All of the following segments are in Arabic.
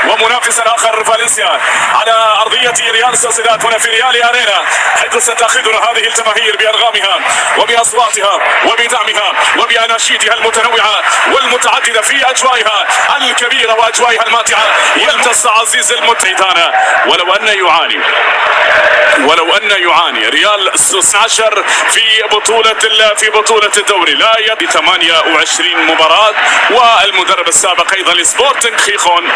ومنافس آخر فالنسيا على أرضية ريال سوسيداد هنا في ريال أرينا، حيث ستأخذنا هذه الجماهير بأنغامها وبأصواتها وبدعمها وبأناشيدها المتنوعة والمتعددة في أجوائها الكبيرة وأجوائها الماتعة. يمتص عزيز المتعدان ولو أن يعاني ريال سوس 10 في بطولة الدوري، لا يبي 28 مباراة، والمدرب السابق أيضا لسبورتنج خيخون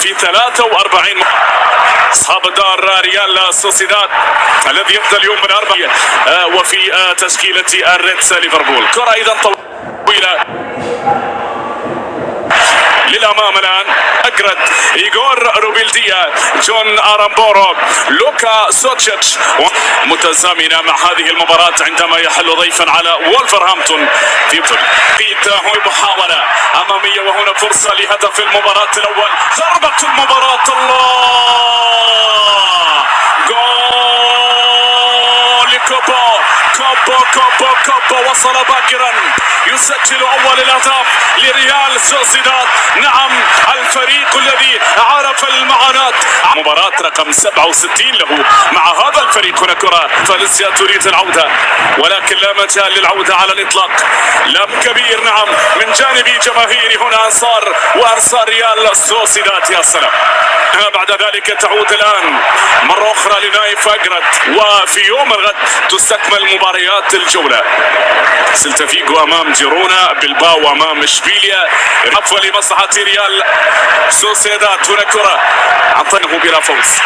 في 43 أصحاب الدار ريال سوسيداد الذي يبدأ اليوم من 4 وفي تشكيلة الريدز ليفربول. كرة أيضا طويلة للأمام الآن، أجرد إيغور روبيلديا، جون أرامبورو، لوكا سوتشيتش، متزامنة مع هذه المباراة عندما يحل ضيفا على وولفرهامبتون في محاولة أمامية، وهنا فرصة لهدف المباراة الأول. ضربة المباراة، الله، جول كوبو وصل باكرا يسجل أول الأهداف لريال سوسيداد. نعم، الفريق الذي عرف المعاناة. مباراة رقم 67 له مع هذا الفريق. هنا كرة فالنسيا تريد العودة، ولكن لا مجال للعودة على الإطلاق. لم كبير نعم من جانب جماهير هنا وأنصار ريال سوسيداد. يا سلام. بعد ذلك تعود الآن مرة أخرى لنايف أجرد، وفي يوم الغد تستكمل مباريات الجولة. سيلتا فيغو أمام جيرونا، بلباو أمام إشبيليا، عفوا لمصلحة ريال سوسيداد. هنا كرة أعطيناه بلا فوز،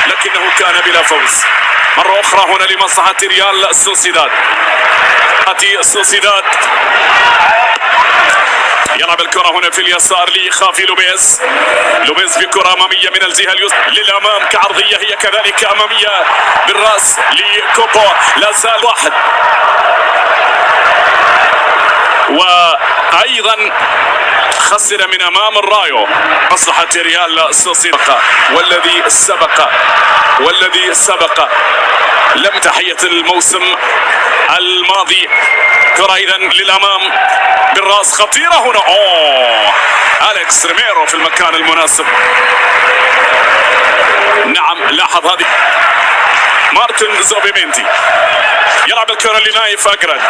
لكنه كان بلا فوز. مرة أخرى هنا لمصلحة ريال سوسيداد. يلعب الكرة هنا في اليسار لخافي لوبيز بكرة أمامية من الجهة اليسرى للأمام كعرضية، هي كذلك أمامية بالرأس لكوبو، لا زال واحد. وأيضا خسر من أمام الرايو مصلحة ريال سوسيداد، والذي سبق لم تحية الموسم الماضي. كرة إذن للأمام بالراس، خطيرة هنا، أليكس ريميرو في المكان المناسب. نعم، لاحظ هذه مارتن زوبيميندي. يلعب الكرة لنايف أجرد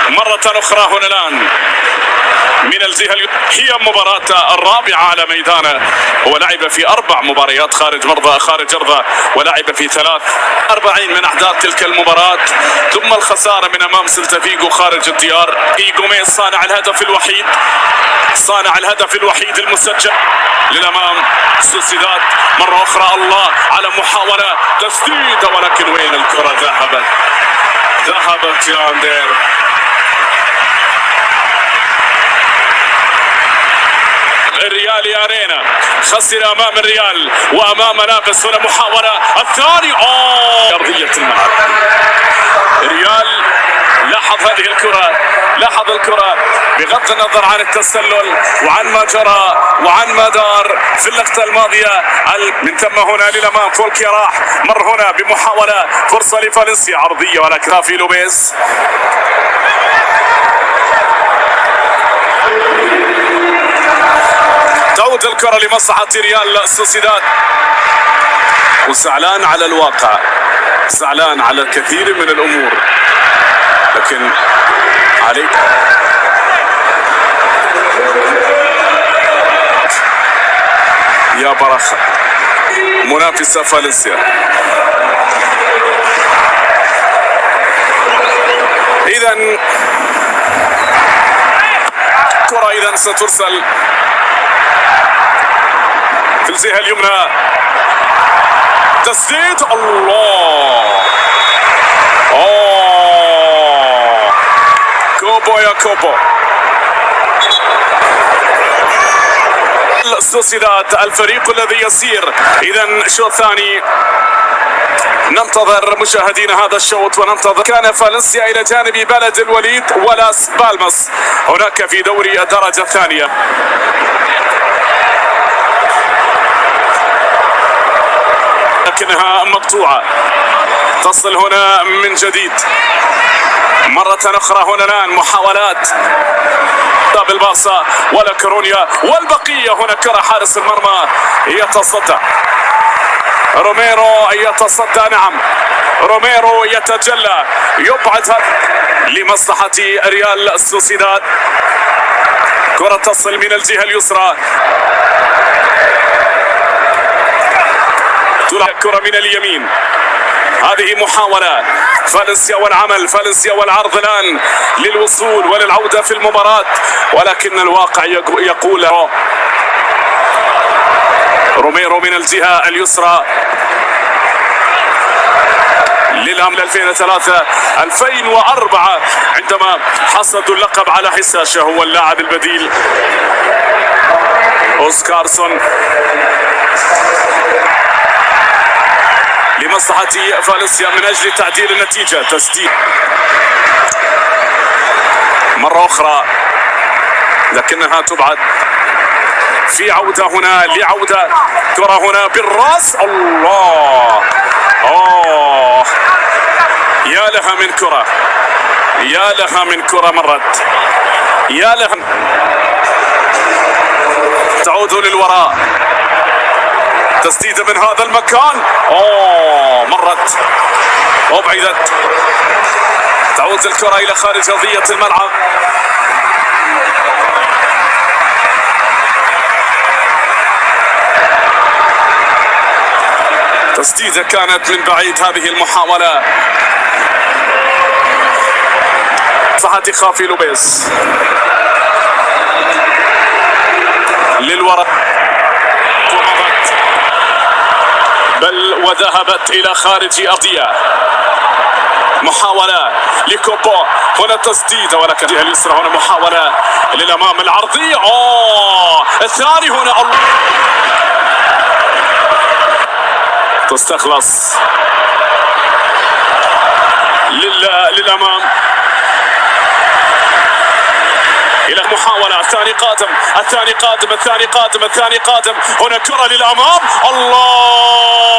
مرة أخرى هنا الآن من الجهة. هي مباراة الرابعة على ميدانه. هو لعب في 4 مباريات خارج أرضه، ولعب في 43 من أحداث تلك المباراة، ثم الخسارة من أمام سيلتا فيغو خارج الديار. إيغوميز صانع الهدف الوحيد المسجل للأمام سوسيداد. مرة أخرى، الله، على محاولة تسديد، ولكن وين الكرة ذهبت يا أندير. الريال أرينا خسر أمام الريال وأمام نافس. هنا محاولة الثاني، أرضية الملعب. الريال لاحظ الكرة بغض النظر عن التسلل وعن ما جرى وعن ما دار في اللقطة الماضية. من ثم هنا للأمام، فولكي راح مر هنا بمحاولة، فرصة لفالنسيا، عرضية، ولكن في لوبيز. تعود الكرة لمصلحة ريال سوسيداد، وزعلان على الواقع، زعلان على الكثير من الأمور، لكن عليك يا برخة منافسة فالنسيا. إذن كرة سترسل في الجهة اليمنى، تسديد، الله، كوبو سوسيداد الفريق الذي يسير. إذن شوط ثاني، ننتظر مشاهدينا هذا الشوط وننتظر. كان فالنسيا إلى جانب بلد الوليد ولاس بالماس هناك في دوري الدرجة الثانية. لكنها مقطوعة. تصل هنا من جديد مرة أخرى. هنا الآن محاولات بالبارسا ولا كورونيا والبقية. هنا كرة حارس المرمى يتصدى، روميرو يتصدى. نعم روميرو يتجلى، يبعد لمصلحة ريال سوسيداد. كرة تصل من الجهة اليسرى، كرة من اليمين. هذه محاولة فالنسيا والعمل، فالنسيا والعرض الآن للوصول وللعودة في المباراة، ولكن الواقع يقول روميرو من الجهة اليسرى للأمل 2003 2004 عندما حصدوا اللقب على حساشه. هو اللاعب البديل أوسكارسون لمصلحة فالنسيا من أجل تعديل النتيجة. تسديد مرة أخرى لكنها تبعد. في عودة هنا لعودة، كرة هنا بالراس. الله، يا لها من كرة، يا لها من كرة مرت، يا لها. تعود للوراء، تسديدة من هذا المكان. مرت وابعدت. تعود الكرة إلى خارج أرضية الملعب. تسديدة كانت من بعيد. هذه المحاولة صحة خافي لوبيز للوراء، بل وذهبت إلى خارج أرضية. محاولة لكوبو، هنا تسديدة ولكن الجهة اليسرى. هنا محاولة للأمام العرضية. الثاني هنا. تستخلص للأمام إلى محاولة. الثاني قادم، الثاني قادم، الثاني قادم، الثاني قادم. هنا كرة للأمام. الله،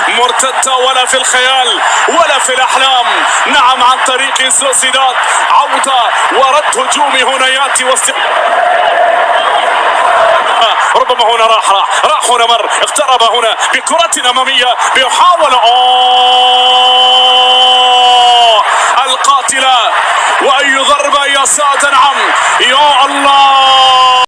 مرتدة ولا في الخيال ولا في الأحلام. نعم عن طريق سوسيداد. عودة ورد هجومي هنا يأتي ربما هنا راح هنا مر، اقترب هنا بكرة أمامية بيحاول القاتلة. وأي ضربة يا سادة. نعم يا الله.